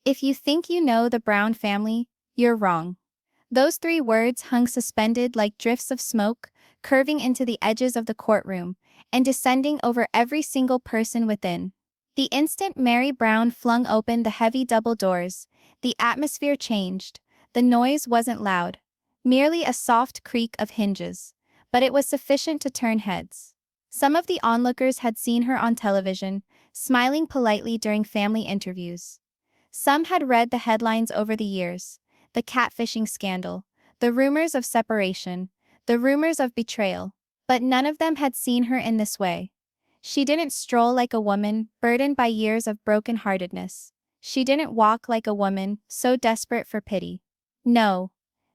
If you think you know the Brown family, you're wrong. Those three words hung suspended like drifts of smoke, curving into the edges of the courtroom, and descending over every single person within. The instant Meri Brown flung open the heavy double doors, the atmosphere changed. The noise wasn't loud, merely a soft creak of hinges, but it was sufficient to turn heads. Some of the onlookers had seen her on television, smiling politely during family interviews. Some had read the headlines over the years: the catfishing scandal, the rumors of separation, the rumors of betrayal. But none of them had seen her in this way. She didn't stroll like a woman burdened by years of brokenheartedness. She didn't walk like a woman so desperate for pity. No.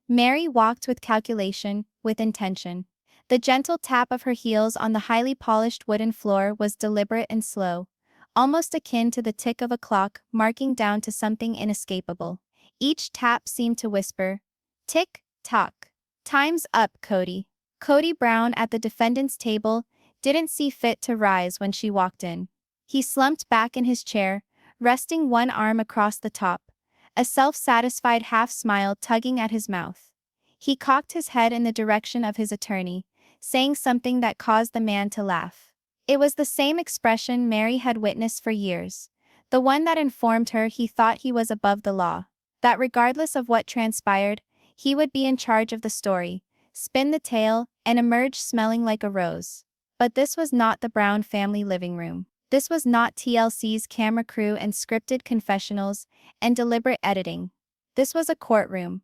Meri walked with calculation, with intention. The gentle tap of her heels on the highly polished wooden floor was deliberate and slow, almost akin to the tick of a clock marking down to something inescapable. Each tap seemed to whisper, "Tick, tock. Time's up, Kody." Kody Brown, at the defendant's table, didn't see fit to rise when she walked in. He slumped back in his chair, resting one arm across the top, a self-satisfied half-smile tugging at his mouth. He cocked his head in the direction of his attorney, saying something that caused the man to laugh. It was the same expression Meri had witnessed for years, the one that informed her he thought he was above the law, that regardless of what transpired, he would be in charge of the story, spin the tale, and emerge smelling like a rose. But this was not the Brown family living room. This was not TLC's camera crew and scripted confessionals and deliberate editing. This was a courtroom.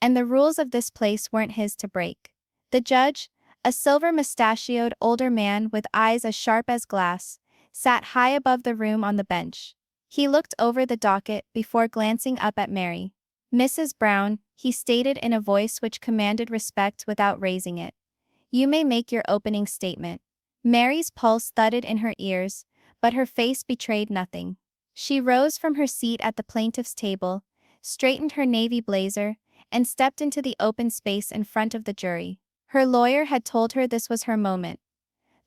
And the rules of this place weren't his to break. The judge, a silver-mustachioed older man with eyes as sharp as glass, sat high above the room on the bench. He looked over the docket before glancing up at Meri. "Mrs. Brown," he stated in a voice which commanded respect without raising it, "you may make your opening statement." Mary's pulse thudded in her ears, but her face betrayed nothing. She rose from her seat at the plaintiff's table, straightened her navy blazer, and stepped into the open space in front of the jury. Her lawyer had told her this was her moment.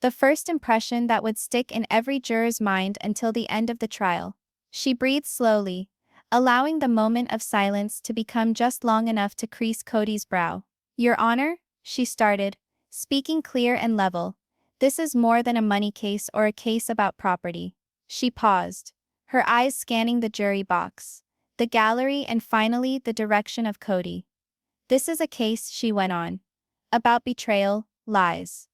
The first impression that would stick in every juror's mind until the end of the trial. She breathed slowly, allowing the moment of silence to become just long enough to crease Kody's brow. "Your Honor," she started, speaking clear and level, "this is more than a money case or a case about property." She paused, her eyes scanning the jury box, the gallery, and finally the direction of Kody. "This is a case," she went on, "about betrayal, lies,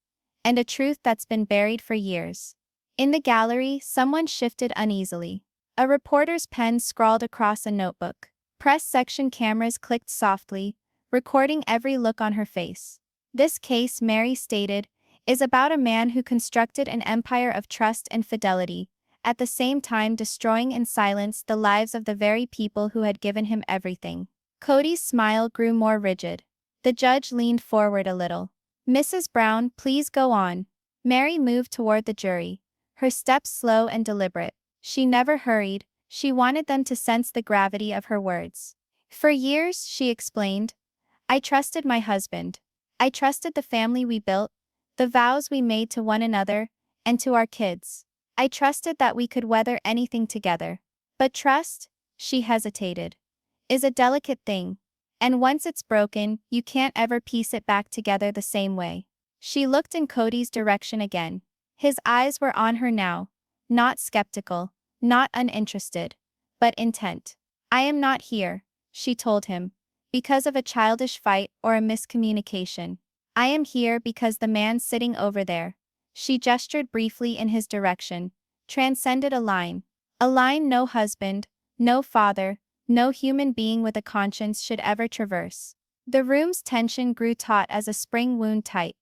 and a truth that's been buried for years." In the gallery, someone shifted uneasily. A reporter's pen scrawled across a notebook. Press section cameras clicked softly, recording every look on her face. "This case," Meri stated, "is about a man who constructed an empire of trust and fidelity, at the same time destroying in silence the lives of the very people who had given him everything." Kody's smile grew more rigid. The judge leaned forward a little. "Mrs. Brown, please go on." Meri moved toward the jury, her steps slow and deliberate. She never hurried. She wanted them to sense the gravity of her words. "For years," she explained, "I trusted my husband. I trusted the family we built, the vows we made to one another, and to our kids. I trusted that we could weather anything together. But trust," she hesitated, "is a delicate thing. And once it's broken, you can't ever piece it back together the same way." She looked in Kody's direction again. His eyes were on her now, not skeptical, not uninterested, but intent. "I am not here," she told him, "because of a childish fight or a miscommunication. I am here because the man sitting over there," she gestured briefly in his direction, "transcended a line no husband, no father, no human being with a conscience should ever traverse." The room's tension grew taut as a spring wound tight.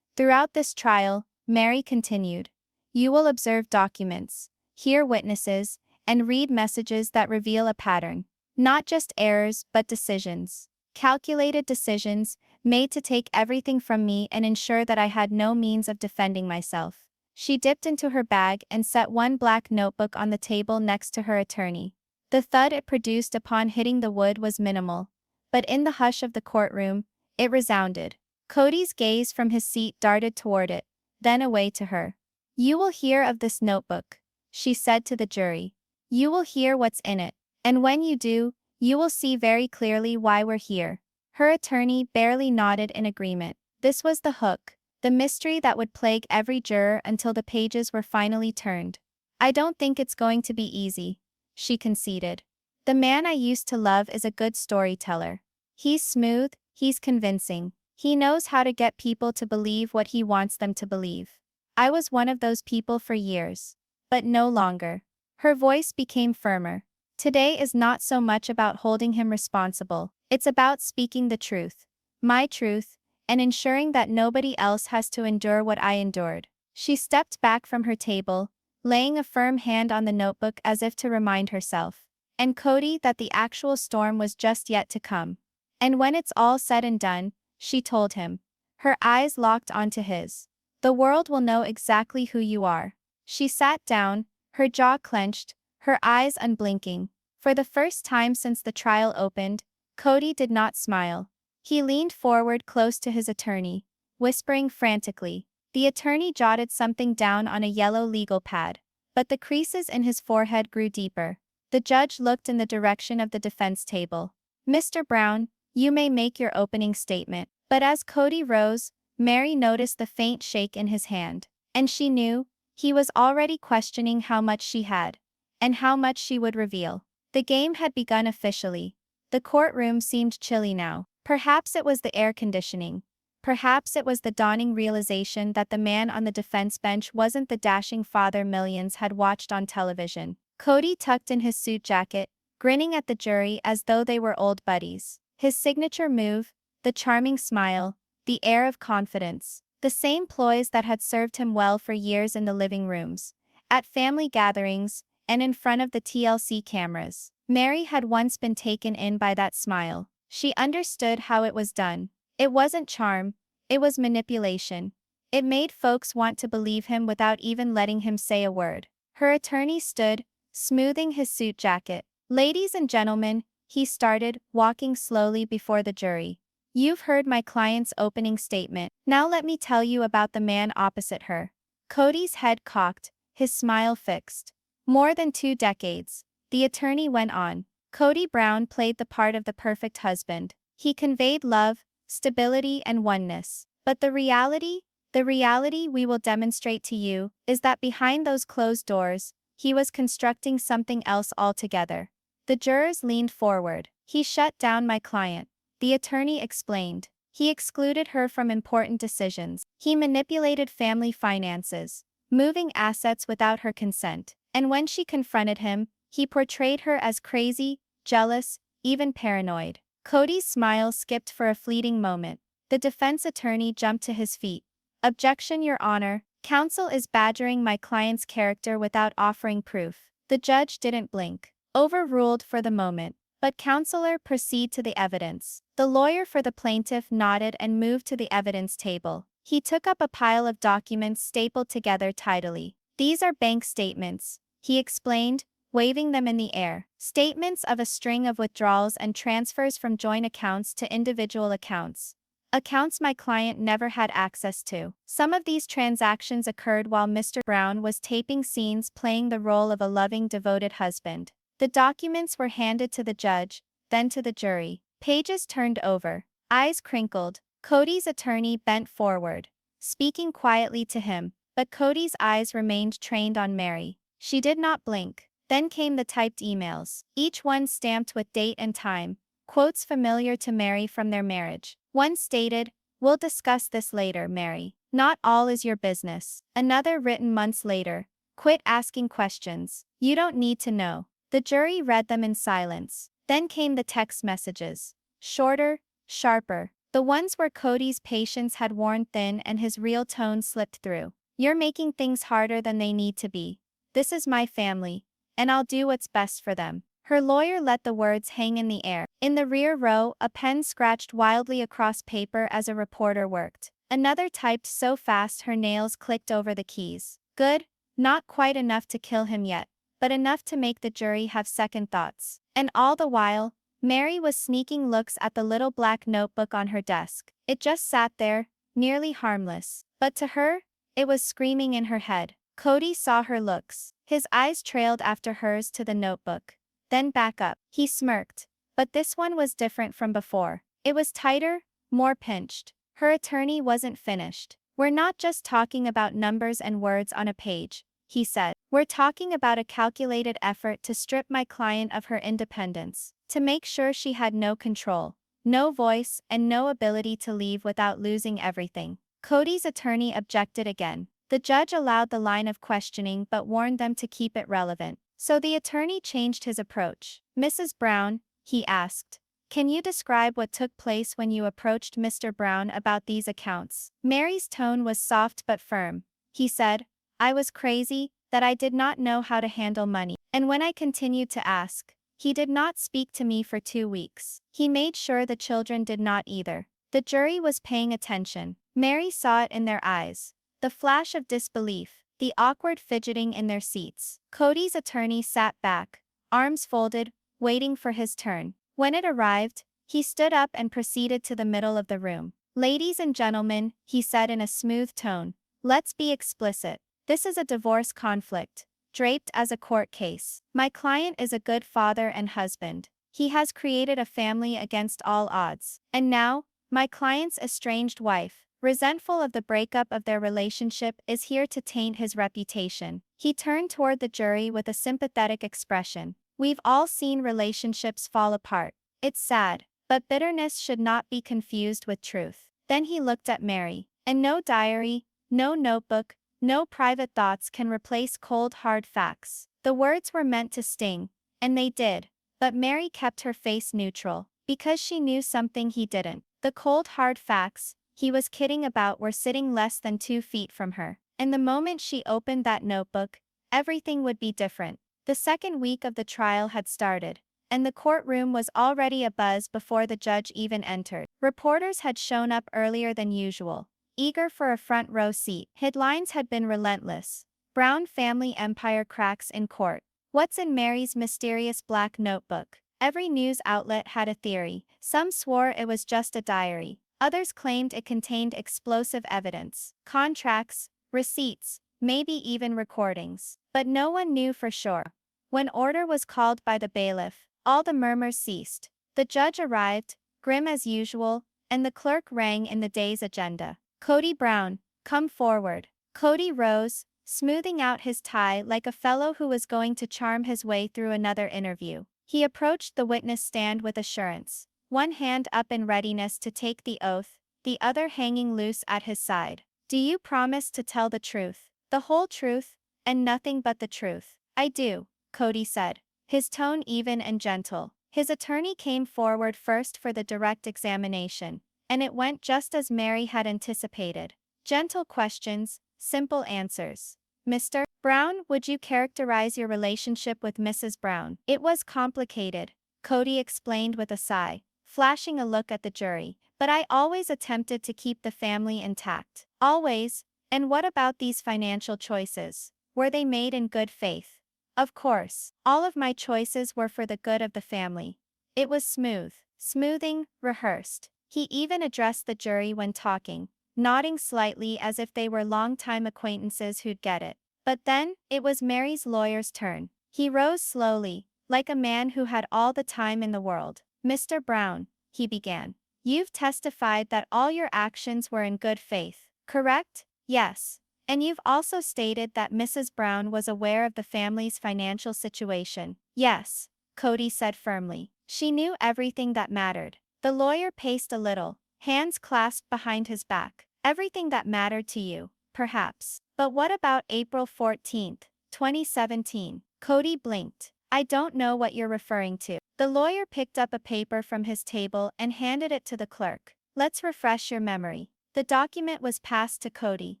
"Throughout this trial," Meri continued, "you will observe documents, hear witnesses, and read messages that reveal a pattern. Not just errors, but decisions. Calculated decisions, made to take everything from me and ensure that I had no means of defending myself." She dipped into her bag and set one black notebook on the table next to her attorney. The thud it produced upon hitting the wood was minimal, but in the hush of the courtroom, it resounded. Kody's gaze from his seat darted toward it, then away to her. "You will hear of this notebook," she said to the jury. "You will hear what's in it. And when you do, you will see very clearly why we're here. Her attorney barely nodded in agreement. This was the hook, the mystery that would plague every juror until the pages were finally turned. I don't think it's going to be easy, she conceded. The man I used to love is a good storyteller. He's smooth, he's convincing. He knows how to get people to believe what he wants them to believe. I was one of those people for years. But no longer. Her voice became firmer. Today is not so much about holding him responsible, it's about speaking the truth. My truth, and ensuring that nobody else has to endure what I endured. She stepped back from her table, laying a firm hand on the notebook as if to remind herself and Kody that the actual storm was just yet to come. And when it's all said and done, she told him. Her eyes locked onto his. The world will know exactly who you are. She sat down, her jaw clenched, her eyes unblinking. For the first time since the trial opened, Kody did not smile. He leaned forward close to his attorney, whispering frantically. The attorney jotted something down on a yellow legal pad, but the creases in his forehead grew deeper. The judge looked in the direction of the defense table. Mr. Brown, you may make your opening statement. But as Kody rose, Meri noticed the faint shake in his hand. And she knew, he was already questioning how much she had. And how much she would reveal. The game had begun officially. The courtroom seemed chilly now. Perhaps it was the air conditioning. Perhaps it was the dawning realization that the man on the defense bench wasn't the dashing father millions had watched on television. Kody tucked in his suit jacket, grinning at the jury as though they were old buddies. His signature move, the charming smile, the air of confidence, the same ploys that had served him well for years in the living rooms, at family gatherings, and in front of the TLC cameras. Meri had once been taken in by that smile. She understood how it was done. It wasn't charm, it was manipulation. It made folks want to believe him without even letting him say a word. Her attorney stood, smoothing his suit jacket. Ladies and gentlemen, he started, walking slowly before the jury. You've heard my client's opening statement. Now let me tell you about the man opposite her. Kody's head cocked, his smile fixed. More than 2 decades, the attorney went on. Kody Brown played the part of the perfect husband. He conveyed love, stability, and oneness. But the reality we will demonstrate to you, is that behind those closed doors, he was constructing something else altogether. The jurors leaned forward. He shut down my client, the attorney explained. He excluded her from important decisions. He manipulated family finances, moving assets without her consent. And when she confronted him, he portrayed her as crazy, jealous, even paranoid. Kody's smile skipped for a fleeting moment. The defense attorney jumped to his feet. Objection, Your Honor. Counsel is badgering my client's character without offering proof. The judge didn't blink. Overruled for the moment. But counselor, proceed to the evidence. The lawyer for the plaintiff nodded and moved to the evidence table. He took up a pile of documents stapled together tidily. These are bank statements, he explained, waving them in the air. Statements of a string of withdrawals and transfers from joint accounts to individual accounts. Accounts my client never had access to. Some of these transactions occurred while Mr. Brown was taping scenes playing the role of a loving, devoted husband. The documents were handed to the judge, then to the jury. Pages turned over. Eyes crinkled. Kody's attorney bent forward, speaking quietly to him, but Kody's eyes remained trained on Meri. She did not blink. Then came the typed emails, each one stamped with date and time, quotes familiar to Meri from their marriage. One stated, "We'll discuss this later, Meri. Not all is your business." Another written months later, "Quit asking questions. You don't need to know." The jury read them in silence. Then came the text messages. Shorter, sharper. The ones where Kody's patience had worn thin and his real tone slipped through. "You're making things harder than they need to be. This is my family, and I'll do what's best for them." Her lawyer let the words hang in the air. In the rear row, a pen scratched wildly across paper as a reporter worked. Another typed so fast her nails clicked over the keys. Good, not quite enough to kill him yet, but enough to make the jury have second thoughts. And all the while, Meri was sneaking looks at the little black notebook on her desk. It just sat there, nearly harmless. But to her, it was screaming in her head. Kody saw her looks. His eyes trailed after hers to the notebook. then back up. He smirked. But this one was different from before. It was tighter, more pinched. Her attorney wasn't finished. "We're not just talking about numbers and words on a page," he said. "We're talking about a calculated effort to strip my client of her independence, to make sure she had no control, no voice, and no ability to leave without losing everything." Kody's attorney objected again. The judge allowed the line of questioning but warned them to keep it relevant. So the attorney changed his approach. "Mrs. Brown," he asked, "can you describe what took place when you approached Mr. Brown about these accounts?" Mary's tone was soft but firm. He said, "I was crazy, that I did not know how to handle money. And when I continued to ask, he did not speak to me for 2 weeks. He made sure the children did not either." The jury was paying attention. Mary saw it in their eyes. The flash of disbelief, the awkward fidgeting in their seats. Kody's attorney sat back, arms folded, waiting for his turn. When it arrived, he stood up and proceeded to the middle of the room. "Ladies and gentlemen," he said in a smooth tone, "let's be explicit. This is a divorce conflict, draped as a court case. My client is a good father and husband. He has created a family against all odds. And now, my client's estranged wife, resentful of the breakup of their relationship, is here to taint his reputation." He turned toward the jury with a sympathetic expression. "We've all seen relationships fall apart. It's sad, but bitterness should not be confused with truth." Then he looked at Mary. "And no diary, no notebook, no private thoughts can replace cold hard facts." The words were meant to sting, and they did, but Mary kept her face neutral, because she knew something he didn't. The cold hard facts he was kidding about were sitting less than 2 feet from her. And the moment she opened that notebook, everything would be different. The second week of the trial had started, and the courtroom was already abuzz before the judge even entered. Reporters had shown up earlier than usual, eager for a front row seat. Headlines had been relentless. "Brown family empire cracks in court. What's in Mary's mysterious black notebook?" Every news outlet had a theory. Some swore it was just a diary. Others claimed it contained explosive evidence, contracts, receipts, maybe even recordings. But no one knew for sure. When order was called by the bailiff, all the murmurs ceased. The judge arrived, grim as usual, and the clerk rang in the day's agenda. "Kody Brown, come forward." Kody rose, smoothing out his tie like a fellow who was going to charm his way through another interview. He approached the witness stand with assurance, one hand up in readiness to take the oath, the other hanging loose at his side. "Do you promise to tell the truth, the whole truth, and nothing but the truth?" "I do," Kody said, his tone even and gentle. His attorney came forward first for the direct examination, and it went just as Mary had anticipated. Gentle questions, simple answers. "Mr. Brown, would you characterize your relationship with Mrs. Brown?" "It was complicated," Kody explained with a sigh, flashing a look at the jury. "But I always attempted to keep the family intact. Always." "And what about these financial choices? Were they made in good faith?" "Of course. All of my choices were for the good of the family." It was smooth, smoothing, rehearsed. He even addressed the jury when talking, nodding slightly as if they were long-time acquaintances who'd get it. But then, it was Mary's lawyer's turn. He rose slowly, like a man who had all the time in the world. "Mr. Brown," he began, "you've testified that all your actions were in good faith, correct?" "Yes. And you've also stated that Mrs. Brown was aware of the family's financial situation." "Yes," Kody said firmly. "She knew everything that mattered." The lawyer paced a little, hands clasped behind his back. "Everything that mattered to you, perhaps. But what about April 14th, 2017? Kody blinked. "I don't know what you're referring to." The lawyer picked up a paper from his table and handed it to the clerk. "Let's refresh your memory." The document was passed to Kody.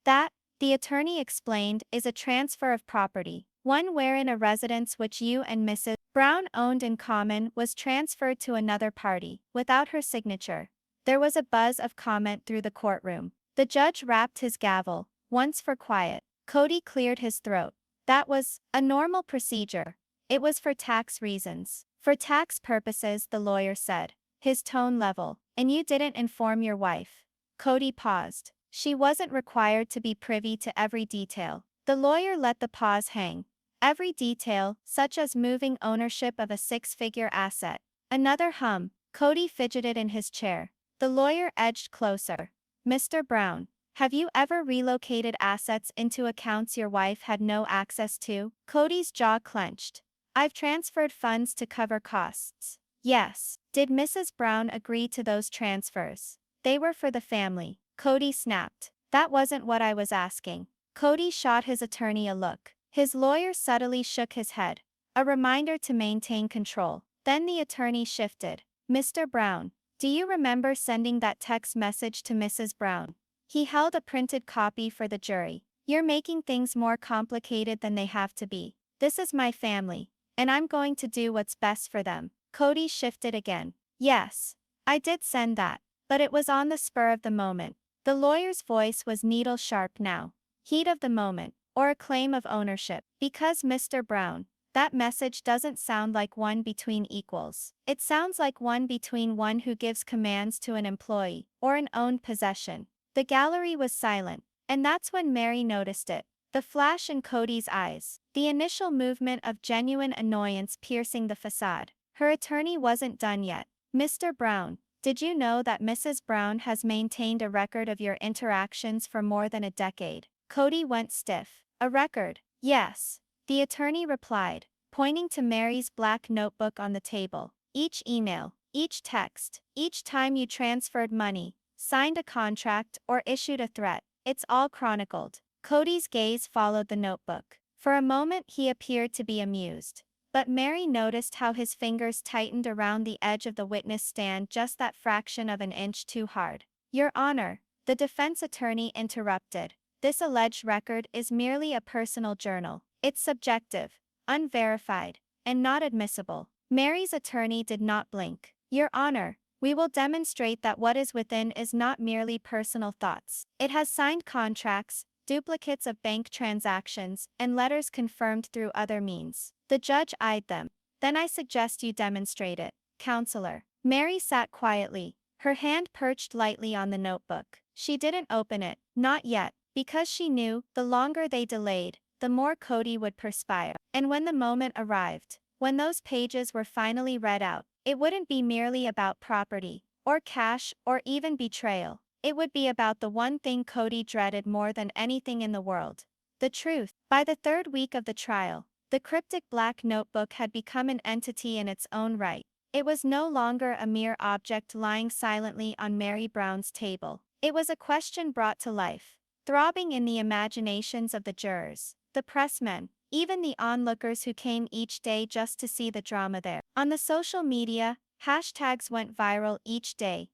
"That," the attorney explained, "is a transfer of property. One wherein a residence which you and Mrs. Brown owned in common was transferred to another party, without her signature." There was a buzz of comment through the courtroom. The judge rapped his gavel, once for quiet. Kody cleared his throat. "That was a normal procedure. It was for tax reasons." "For tax purposes," the lawyer said, his tone level. "And you didn't inform your wife?" Kody paused. "She wasn't required to be privy to every detail." The lawyer let the pause hang. Every detail, such as moving ownership of a six-figure asset. Another hum. Kody fidgeted in his chair. The lawyer edged closer. Mr. Brown, have you ever relocated assets into accounts your wife had no access to? Kody's jaw clenched. I've transferred funds to cover costs. Yes. Did Mrs. Brown agree to those transfers? They were for the family. Kody snapped. That wasn't what I was asking. Kody shot his attorney a look. His lawyer subtly shook his head. A reminder to maintain control. Then the attorney shifted. Mr. Brown, do you remember sending that text message to Mrs. Brown? He held a printed copy for the jury. You're making things more complicated than they have to be. This is my family, and I'm going to do what's best for them. Kody shifted again. Yes, I did send that, but it was on the spur of the moment. The lawyer's voice was needle-sharp now. Heat of the moment, or a claim of ownership. Because Mr. Brown, that message doesn't sound like one between equals. It sounds like one between one who gives commands to an employee, or an owned possession. The gallery was silent, and that's when Meri noticed it. The flash in Kody's eyes, the initial movement of genuine annoyance piercing the facade. Her attorney wasn't done yet. Mr. Brown, did you know that Mrs. Brown has maintained a record of your interactions for more than a decade? Kody went stiff. A record? Yes. The attorney replied, pointing to Meri's black notebook on the table. Each email, each text, each time you transferred money, signed a contract, or issued a threat, it's all chronicled. Kody's gaze followed the notebook. For a moment he appeared to be amused. But Meri noticed how his fingers tightened around the edge of the witness stand just that fraction of an inch too hard. Your Honor, the defense attorney interrupted. This alleged record is merely a personal journal. It's subjective, unverified, and not admissible. Meri's attorney did not blink. Your Honor, we will demonstrate that what is within is not merely personal thoughts. It has signed contracts, duplicates of bank transactions, and letters confirmed through other means. The judge eyed them. Then I suggest you demonstrate it, Counselor. Meri sat quietly, her hand perched lightly on the notebook. She didn't open it, not yet, because she knew, the longer they delayed, the more Kody would perspire. And when the moment arrived, when those pages were finally read out, it wouldn't be merely about property, or cash, or even betrayal. It would be about the one thing Kody dreaded more than anything in the world. The truth. By the third week of the trial, the cryptic black notebook had become an entity in its own right. It was no longer a mere object lying silently on Meri Brown's table. It was a question brought to life, throbbing in the imaginations of the jurors, the pressmen, even the onlookers who came each day just to see the drama there. On the social media, hashtags went viral each day.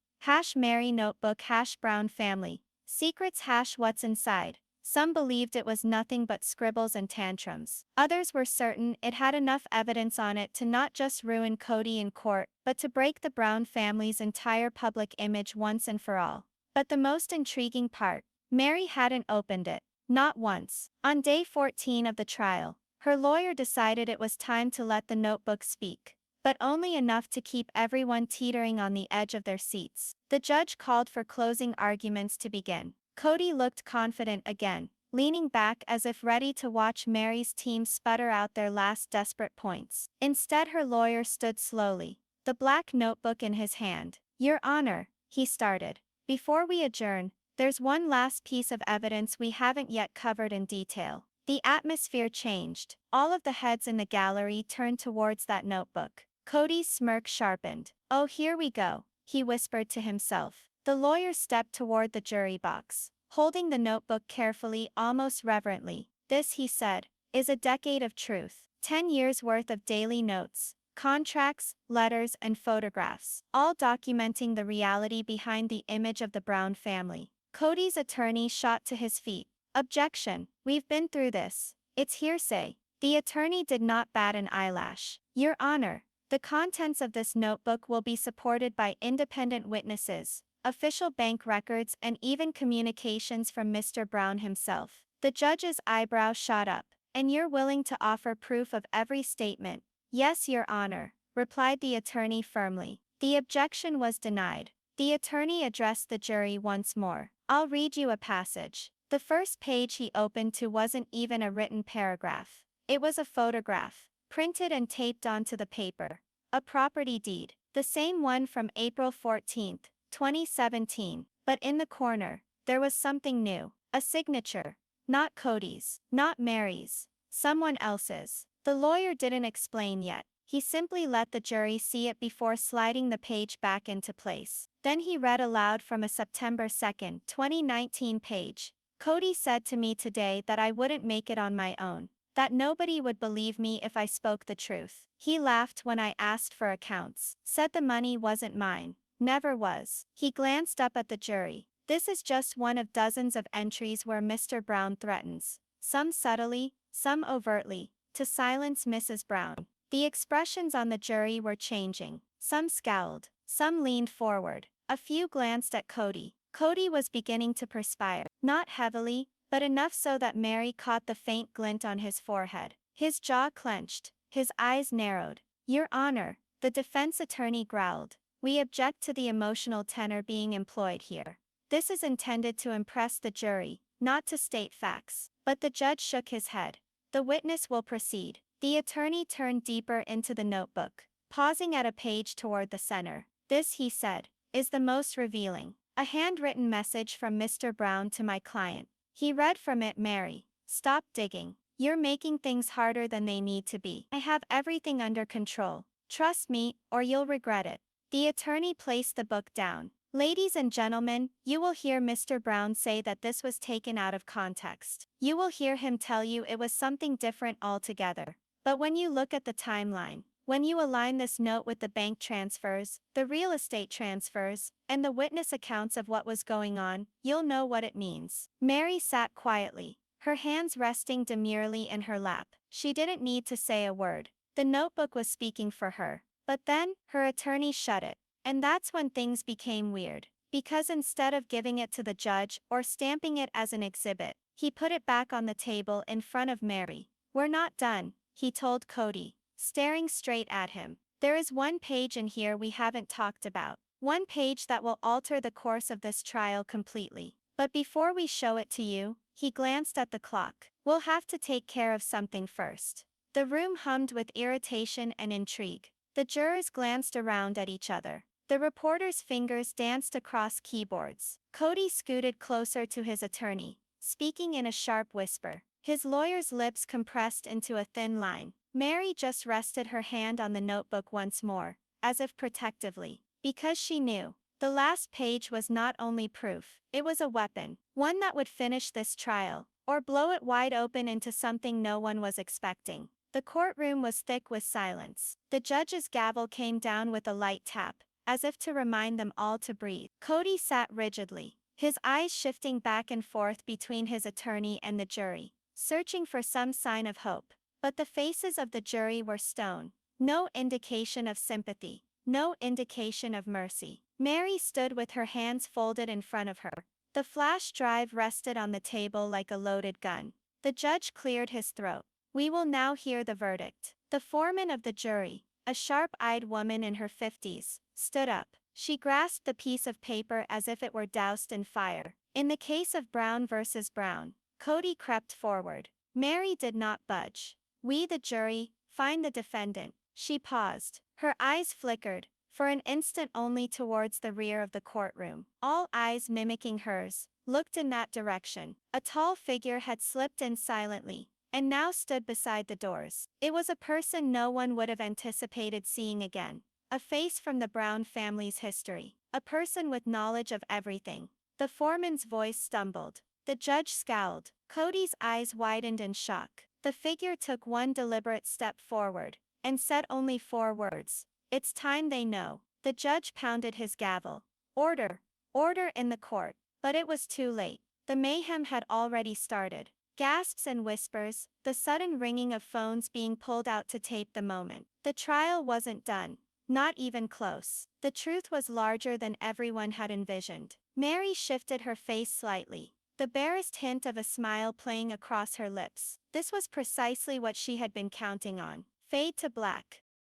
#Meri Notebook, #Brown Family, secrets, #what's inside. Some believed it was nothing but scribbles and tantrums. Others were certain it had enough evidence on it to not just ruin Kody in court, but to break the Brown family's entire public image once and for all. But the most intriguing part, Meri hadn't opened it. Not once. On day 14 of the trial, her lawyer decided it was time to let the notebook speak, but only enough to keep everyone teetering on the edge of their seats. The judge called for closing arguments to begin. Kody looked confident again, leaning back as if ready to watch Meri's team sputter out their last desperate points. Instead, her lawyer stood slowly, the black notebook in his hand. Your Honor, he started. Before we adjourn, there's one last piece of evidence we haven't yet covered in detail. The atmosphere changed. All of the heads in the gallery turned towards that notebook. Kody's smirk sharpened. Oh, here we go, he whispered to himself. The lawyer stepped toward the jury box, holding the notebook carefully, almost reverently. This, he said, is a decade of truth. 10 years worth of daily notes, contracts, letters, and photographs, all documenting the reality behind the image of the Brown family. Kody's attorney shot to his feet. Objection. We've been through this. It's hearsay. The attorney did not bat an eyelash. Your Honor, the contents of this notebook will be supported by independent witnesses, official bank records, and even communications from Mr. Brown himself. The judge's eyebrow shot up. And you're willing to offer proof of every statement? Yes, Your Honor, replied the attorney firmly. The objection was denied. The attorney addressed the jury once more. I'll read you a passage. The first page he opened to wasn't even a written paragraph. It was a photograph, printed and taped onto the paper. A property deed, the same one from April 14, 2017. But in the corner, there was something new. A signature. Not Kody's, not Meri's, someone else's. The lawyer didn't explain yet. He simply let the jury see it before sliding the page back into place. Then he read aloud from a September 2, 2019 page. Kody said to me today that I wouldn't make it on my own, that nobody would believe me if I spoke the truth. He laughed when I asked for accounts, said the money wasn't mine, never was. He glanced up at the jury. This is just one of dozens of entries where Mr. Brown threatens, some subtly, some overtly, to silence Mrs. Brown. The expressions on the jury were changing. Some scowled, some leaned forward, a few glanced at Kody. Kody was beginning to perspire, not heavily, but enough so that Meri caught the faint glint on his forehead. His jaw clenched, his eyes narrowed. "Your Honor," the defense attorney growled, "we object to the emotional tenor being employed here. This is intended to impress the jury, not to state facts." But the judge shook his head. "The witness will proceed." The attorney turned deeper into the notebook, pausing at a page toward the center. "This," he said, "is the most revealing. A handwritten message from Mr. Brown to my client." He read from it, "Meri, stop digging. You're making things harder than they need to be. I have everything under control. Trust me, or you'll regret it." The attorney placed the book down. "Ladies and gentlemen, you will hear Mr. Brown say that this was taken out of context. You will hear him tell you it was something different altogether. But when you look at the timeline, when you align this note with the bank transfers, the real estate transfers, and the witness accounts of what was going on, you'll know what it means." Meri sat quietly, her hands resting demurely in her lap. She didn't need to say a word. The notebook was speaking for her. But then, her attorney shut it. And that's when things became weird. Because instead of giving it to the judge or stamping it as an exhibit, he put it back on the table in front of Meri. "We're not done," he told Kody, staring straight at him. "There is one page in here we haven't talked about. One page that will alter the course of this trial completely. But before we show it to you," he glanced at the clock, "we'll have to take care of something first." The room hummed with irritation and intrigue. The jurors glanced around at each other. The reporter's fingers danced across keyboards. Kody scooted closer to his attorney, speaking in a sharp whisper. His lawyer's lips compressed into a thin line. Meri just rested her hand on the notebook once more, as if protectively. Because she knew, the last page was not only proof, it was a weapon. One that would finish this trial, or blow it wide open into something no one was expecting. The courtroom was thick with silence. The judge's gavel came down with a light tap, as if to remind them all to breathe. Kody sat rigidly, his eyes shifting back and forth between his attorney and the jury, searching for some sign of hope. But the faces of the jury were stone. No indication of sympathy, no indication of mercy. Meri stood with her hands folded in front of her. The flash drive rested on the table like a loaded gun. The judge cleared his throat. "We will now hear the verdict." The foreman of the jury, a sharp-eyed woman in her 50s, stood up. She grasped the piece of paper as if it were doused in fire. "In the case of Brown versus Brown," Kody crept forward. Meri did not budge. "We, the jury, find the defendant." She paused. Her eyes flickered, for an instant only towards the rear of the courtroom. All eyes mimicking hers, looked in that direction. A tall figure had slipped in silently, and now stood beside the doors. It was a person no one would have anticipated seeing again. A face from the Brown family's history. A person with knowledge of everything. The foreman's voice stumbled. The judge scowled. Kody's eyes widened in shock. The figure took one deliberate step forward, and said only 4 words. "It's time they know." The judge pounded his gavel. "Order! Order in the court." But it was too late. The mayhem had already started. Gasps and whispers, the sudden ringing of phones being pulled out to tape the moment. The trial wasn't done. Not even close. The truth was larger than everyone had envisioned. Meri shifted her face slightly, the barest hint of a smile playing across her lips. This was precisely what she had been counting on. Fade to black.